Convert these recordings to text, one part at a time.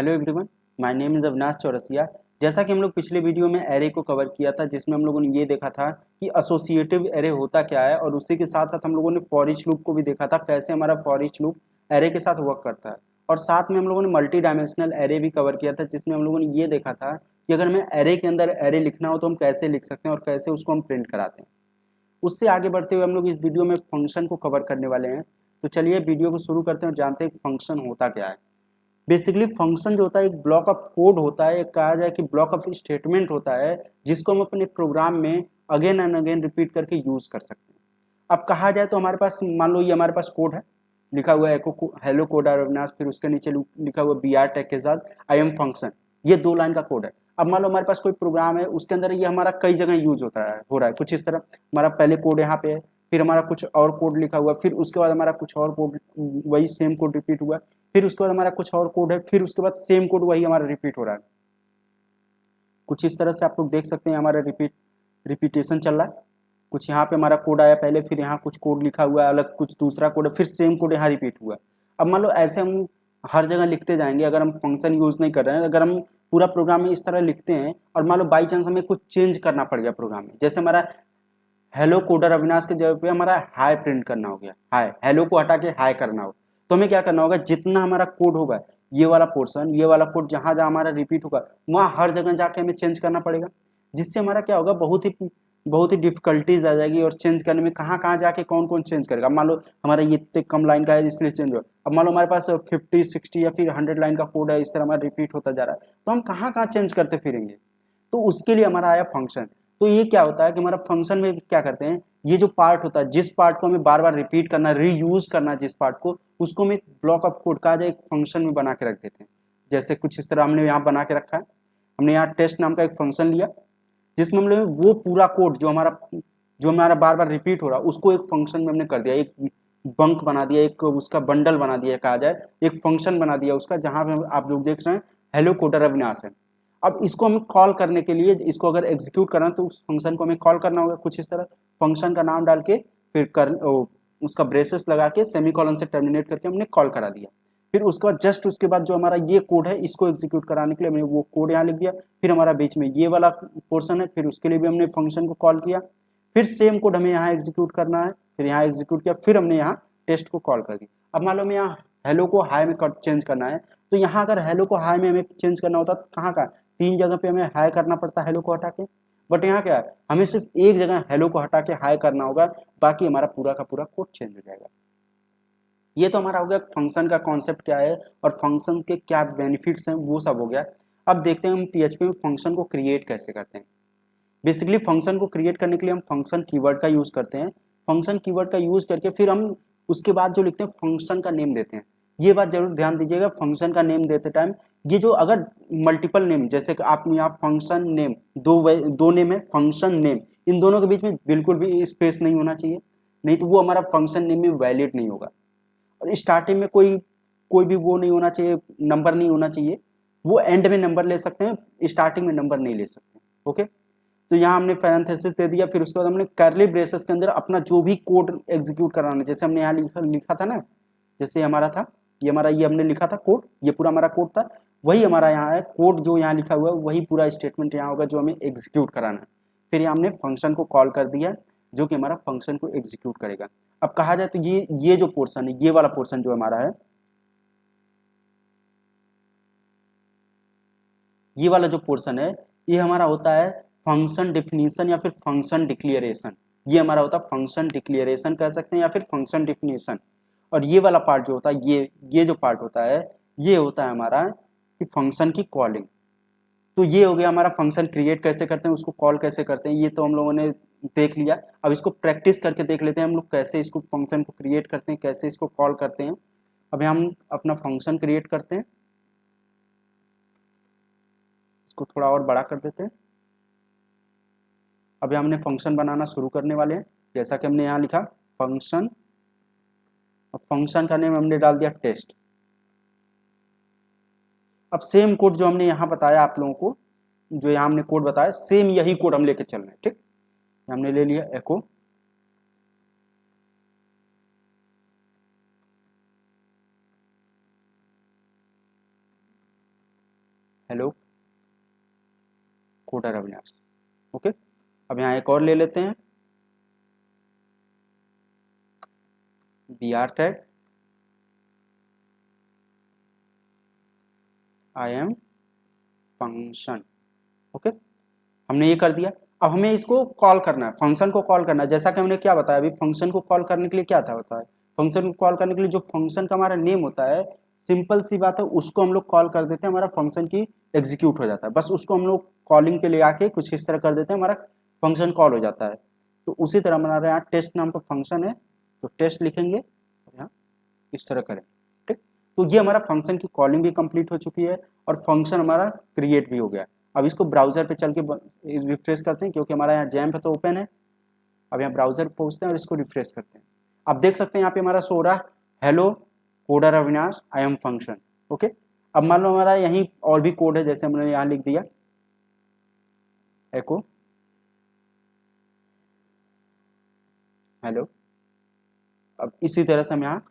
Hello everyone, my name is Avinash Chaurasia. जैसा कि हम लोग पिछले वीडियो में एरे को कवर किया था, जिसमें हम लोगों ने ये देखा था कि एसोसिएटिव एरे होता क्या है, और उसी के साथ साथ हम लोगों ने फॉर ईच लूप को भी देखा था, कैसे हमारा फॉर ईच लूप एरे के साथ वर्क करता है। और साथ में हम लोगों ने मल्टी डायमेंशनल एरे भी कवर किया था, जिसमें हम लोगों ने ये देखा था कि अगर हमें एरे के अंदर एरे लिखना हो तो हम कैसे लिख सकते हैं और कैसे उसको हम प्रिंट कराते हैं। उससे आगे बढ़ते हुए हम लोग इस वीडियो में फंक्शन को कवर करने वाले हैं। तो चलिए वीडियो को शुरू करते हैं और जानते हैं फंक्शन होता क्या है। बेसिकली फंक्शन जो होता है एक ब्लॉक ऑफ कोड होता है, एक कहा जाए कि ब्लॉक ऑफ स्टेटमेंट होता है, जिसको हम अपने प्रोग्राम में अगेन एंड अगेन रिपीट करके यूज कर सकते हैं। अब कहा जाए तो हमारे पास मान लो ये हमारे पास कोड है, लिखा हुआ है एको हेलो कोड अविनाश, फिर उसके नीचे लिखा हुआ बी आर टैग के साथ आई एम फंक्शन। ये 2 लाइन का कोड है। अब मान लो हमारे पास कोई प्रोग्राम है, उसके अंदर ये हमारा कई जगह यूज होता है, हो रहा है कुछ इस तरह। हमारा पहले कोड यहाँ पे है, फिर हमारा कुछ और कोड लिखा हुआ है, फिर उसके बाद हमारा कुछ और कोड, वही सेम कोड रिपीट हुआ है, फिर उसके बाद हमारा कुछ और कोड है, फिर उसके बाद सेम कोड वही हमारा रिपीट हो रहा है। कुछ इस तरह से आप लोग देख सकते हैं हमारा रिपीटेशन चल रहा है। कुछ यहाँ पे हमारा कोड आया पहले, फिर यहाँ कुछ कोड लिखा हुआ है अलग, कुछ दूसरा कोड है, फिर सेम कोड यहाँ रिपीट हुआ है। अब मान लो ऐसे हम हर जगह लिखते जाएंगे, अगर हम फंक्शन यूज नहीं कर रहे हैं, अगर हम पूरा प्रोग्राम में इस तरह लिखते हैं और मान लो बाई चांस हमें कुछ चेंज करना पड़ गया प्रोग्राम में, जैसे हमारा हेलो कोडर अविनाश के जगह पे हमारा हाई प्रिंट करना हो गया, हाय हेलो को हटा के हाय करना हो, तो हमें क्या करना होगा, जितना हमारा कोड होगा ये वाला पोर्शन, ये वाला कोड जहां जहां हमारा रिपीट होगा वहां हर जगह जाके हमें चेंज करना पड़ेगा। जिससे हमारा क्या होगा, बहुत ही डिफिकल्टीज आ जाएगी, और चेंज करने में कहाँ कहाँ जाके कौन कौन चेंज करेगा। मान लो हमारा ये इतने कम लाइन का है इसलिए चेंज हुआ, अब मान लो हमारे पास 50 60 या फिर 100 लाइन का कोड है, इस तरह हमारा रिपीट होता जा रहा है, तो हम कहाँ कहाँ चेंज करते फिरेंगे। तो उसके लिए हमारा आया फंक्शन। तो ये क्या होता है कि हमारा फंक्शन में क्या करते हैं, ये जो पार्ट होता है, जिस पार्ट को हमें बार बार रिपीट करना, रीयूज करना, जिस पार्ट को, उसको हम एक ब्लॉक ऑफ कोड कहा जाए, एक फंक्शन में बना के रख देते हैं। जैसे कुछ इस तरह हमने यहाँ बना के रखा है। हमने यहाँ टेस्ट नाम का एक फंक्शन लिया, जिसमें हमने वो पूरा कोड जो हमारा बार बार रिपीट हो रहा है उसको एक फंक्शन में हमने कर दिया, एक बंक बना दिया, एक उसका बंडल बना दिया कहा जाए, एक फंक्शन बना दिया उसका, जहां पे आप लोग देख रहे हैं हेलो कोडर अविनाश है। अब इसको हमें कॉल करने के लिए, इसको अगर एग्जीक्यूट करना है तो उस फंक्शन को हमें कॉल करना होगा कुछ इस तरह, फंक्शन का नाम डाल के, फिर उसका ब्रेसेस लगा के सेमीकोलन से टर्मिनेट करके हमने कॉल करा दिया। फिर उसके बाद जस्ट उसके बाद जो हमारा ये कोड है, इसको एग्जीक्यूट कराने के लिए हमने वो कोड यहाँ लिख दिया। फिर हमारा बीच में ये वाला पोर्शन है, फिर उसके लिए भी हमने फंक्शन को कॉल किया। फिर सेम कोड हमें यहाँ एग्जीक्यूट करना है, फिर यहाँ एग्जीक्यूट किया, फिर हमने यहाँ टेस्ट को कॉल कर दिया। अब मान लो हमें यहाँ हेलो को हाई में चेंज करना है, तो यहाँ अगर हेलो को हाई में हमें चेंज करना होता तो कहाँ का 3 जगह पे हमें हाई करना पड़ता है हेलो को हटा के, बट यहाँ क्या है, हमें सिर्फ एक जगह हेलो को हटा के हाई करना होगा, बाकी हमारा पूरा का पूरा कोड चेंज हो जाएगा। ये तो हमारा हो गया फंक्शन का कॉन्सेप्ट क्या है और फंक्शन के क्या बेनिफिट्स हैं, वो सब हो गया। अब देखते हैं हम पीएचपी में फंक्शन को क्रिएट कैसे करते हैं। बेसिकली फंक्शन को क्रिएट करने के लिए हम फंक्शन कीवर्ड का यूज करते हैं। फंक्शन कीवर्ड का यूज करके फिर हम उसके बाद जो लिखते हैं फंक्शन का नेम देते हैं। ये बात जरूर ध्यान दीजिएगा, फंक्शन का नेम देते टाइम ये जो अगर मल्टीपल नेम, जैसे कि आप यहाँ फंक्शन नेम, दो नेम है, फंक्शन नेम, इन दोनों के बीच में बिल्कुल भी स्पेस नहीं होना चाहिए, नहीं तो वो हमारा फंक्शन नेम में वैलिड नहीं होगा। और स्टार्टिंग में कोई भी वो नहीं होना चाहिए, नंबर नहीं होना चाहिए। वो एंड में नंबर ले सकते हैं, स्टार्टिंग में नंबर नहीं ले सकते। ओके, तो यहाँ हमने पैरेंथेसिस दे दिया, फिर उसके बाद हमने कर्ली ब्रेसेस के अंदर अपना जो भी कोड एग्जीक्यूट कराना, जैसे हमने यहाँ लिखा था ना, जैसे हमारा था ये हमारा, ये हमने लिखा था कोड, ये पूरा हमारा कोड था, वही हमारा यहाँ है कोड, जो यहाँ लिखा हुआ है वही पूरा स्टेटमेंट यहाँ होगा जो हमें एग्जीक्यूट कराना है। फिर यहाँ हमने फंक्शन को कॉल कर दिया, जो कि हमारा फंक्शन को एग्जीक्यूट करेगा। अब कहा जाए तो ये जो पोर्शन है, ये वाला पोर्शन जो हमारा है, ये वाला जो पोर्शन है, ये हमारा होता है फंक्शन डिफिनीशन या फिर फंक्शन डिक्लेरेशन। ये हमारा होता है फंक्शन डिक्लेरेशन कह सकते हैं या फिर फंक्शन डिफिनीशन। और ये वाला पार्ट जो होता है, ये जो पार्ट होता है, ये होता है हमारा कि फंक्शन की कॉलिंग। तो ये हो गया हमारा फंक्शन क्रिएट कैसे करते हैं, उसको कॉल कैसे करते हैं, ये तो हम लोगों ने देख लिया। अब इसको प्रैक्टिस करके देख लेते हैं हम लोग, कैसे इसको फंक्शन को क्रिएट करते हैं, कैसे इसको कॉल करते हैं। अभी हम अपना फंक्शन क्रिएट करते हैं, इसको थोड़ा और बड़ा कर देते हैं। अभी हमने फंक्शन बनाना शुरू करने वाले हैं, जैसा कि हमने यहाँ लिखा फंक्शन, और फंक्शन का नेम हमने डाल दिया टेस्ट। अब सेम कोड जो हमने यहाँ बताया आप लोगों को, जो यहाँ हमने कोड बताया, सेम यही कोड हम लेके चल रहे हैं। ठीक, हमने ले लिया एको, हेलो कोडर अविनाश। ओके, अब यहाँ एक और ले लेते हैं, br tag I am function. Okay, हमने ये कर दिया। अब हमें इसको कॉल करना है, फंक्शन को कॉल करना है। जैसा कि हमने क्या बताया अभी, फंक्शन को कॉल करने के लिए क्या था होता है, फंक्शन को कॉल करने के लिए जो फंक्शन का हमारा नेम होता है, सिंपल सी बात है, उसको हम लोग कॉल कर देते हैं, हमारा फंक्शन की एग्जीक्यूट हो जाता है। बस उसको हम लोग कॉलिंग पे ले आके कुछ इस तरह कर देते हैं, हमारा फंक्शन कॉल हो जाता है। तो उसी तरह हमारे यहाँ टेस्ट नाम का फंक्शन है, तो टेस्ट लिखेंगे और यहाँ इस तरह करें। ठीक, तो ये हमारा फंक्शन की कॉलिंग भी कंप्लीट हो चुकी है और फंक्शन हमारा क्रिएट भी हो गया। अब इसको ब्राउजर पे चल के रिफ्रेश करते हैं, क्योंकि हमारा यहाँ जैम्प है तो ओपन है। अब यहाँ ब्राउजर पहुँचते हैं और इसको रिफ्रेश करते हैं। अब देख सकते हैं यहाँ पे हमारा शो हो रहा है hello coder Avinash I am function. Okay, अब मान लो हमारा यहीं और भी कोड है, जैसे हमने यहाँ लिख दिया एको हेलो। अब इसी तरह से हम यहाँ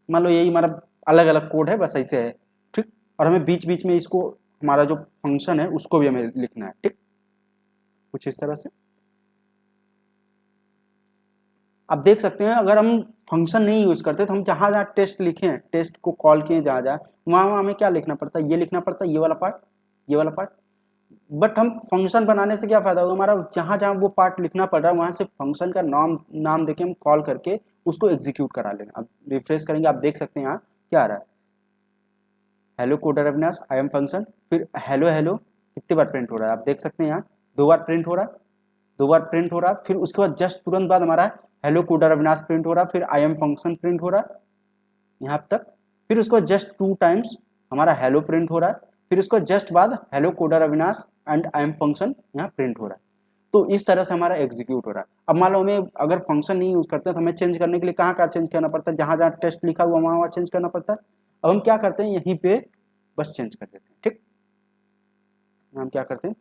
मान लो यही हमारा अलग अलग कोड है, बस ऐसे है। ठीक, और हमें बीच बीच में इसको हमारा जो फंक्शन है उसको भी हमें लिखना है। ठीक, कुछ इस तरह से। अब देख सकते हैं अगर हम फंक्शन नहीं यूज करते तो हम जहां जहां टेस्ट लिखे हैं, टेस्ट को कॉल किए जहां जहां, वहां हमें क्या लिखना पड़ता है, ये लिखना पड़ता है, ये वाला पार्ट, ये वाला पार्ट। बट हम फंक्शन बनाने से क्या फायदा होगा, हमारा जहां जहां वो पार्ट लिखना पड़ रहा है वहां से फंक्शन का नाम देके हम कॉल करके उसको एग्जीक्यूट करा लेंगे। अब रिफ्रेश करेंगे, आप देख सकते हैं यहाँ क्या आ रहा है, hello coder Avinash I am function, फिर हेलो हेलो कितने बार प्रिंट हो रहा है, आप देख सकते हैं यहाँ 2 बार प्रिंट हो रहा है, 2 बार प्रिंट हो रहा है। फिर उसके बाद जस्ट तुरंत बाद हमारा हेलो कोडर अविनाश प्रिंट हो रहा है, फिर आई एम फंक्शन प्रिंट हो रहा है यहाँ तक। फिर उसको जस्ट 2 टाइम्स हमारा हेलो प्रिंट हो रहा है, फिर उसको जस्ट बाद hello coder Avinash and I am function यहाँ प्रिंट हो रहा है। तो इस तरह से हमारा एग्जीक्यूट हो रहा है। अब मान लो हमें अगर फंक्शन नहीं यूज करते तो हमें चेंज करने के लिए कहाँ कहाँ चेंज करना पड़ता है, जहां जहां टेस्ट लिखा हुआ वहां वहां चेंज करना पड़ता है। अब हम क्या करते हैं, यहीं पे बस चेंज कर देते हैं। ठीक, हम क्या करते हैं,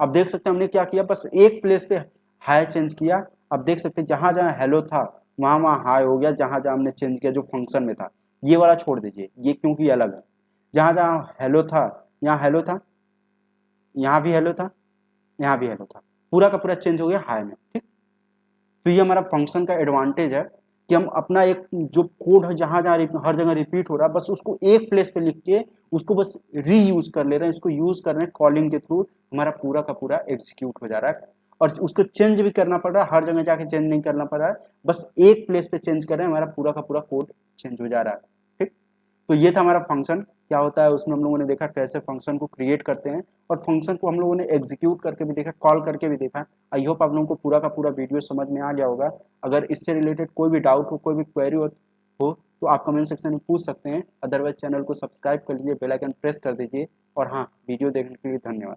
अब देख सकते हैं हमने क्या किया, बस एक प्लेस पे हाई चेंज किया। अब देख सकते हैं जहां जहां हेलो था वहां वहां हाई हो गया, जहां जहां हमने चेंज किया जो फंक्शन में था, ये वाला छोड़ दीजिए, ये क्योंकि अलग है। जहां जहां हेलो था यहाँ हेलो था, यहाँ भी हेलो था, यहाँ भी हेलो था, पूरा का पूरा चेंज हो गया हाई में। ठीक, तो ये हमारा फंक्शन का एडवांटेज है कि हम अपना एक जो कोड है जहां जहां हर जगह रिपीट हो रहा है, बस उसको एक प्लेस पे लिख के उसको बस रीयूज कर ले रहे हैं, इसको यूज कर रहे हैं कॉलिंग के थ्रू, हमारा पूरा का पूरा एग्जीक्यूट हो जा रहा है। और उसको चेंज भी करना पड़ रहा है, हर जगह जाके चेंज नहीं करना पड़ रहा है, बस एक प्लेस पे चेंज कर रहे हैं, हमारा पूरा का पूरा कोड चेंज हो जा रहा है। ठीक, तो ये था हमारा फंक्शन क्या होता है, उसमें हम लोगों ने देखा कैसे फंक्शन को क्रिएट करते हैं और फंक्शन को हम लोगों ने एग्जीक्यूट करके भी देखा, कॉल करके भी देखा। आई होप आप लोगों को पूरा का पूरा वीडियो समझ में आ गया होगा। अगर इससे रिलेटेड कोई भी डाउट हो, कोई भी क्वेरी हो तो आप कमेंट सेक्शन में पूछ सकते हैं। अदरवाइज चैनल को सब्सक्राइब कर लीजिए, बेल आइकन प्रेस कर दीजिए। और हाँ, वीडियो देखने के लिए धन्यवाद।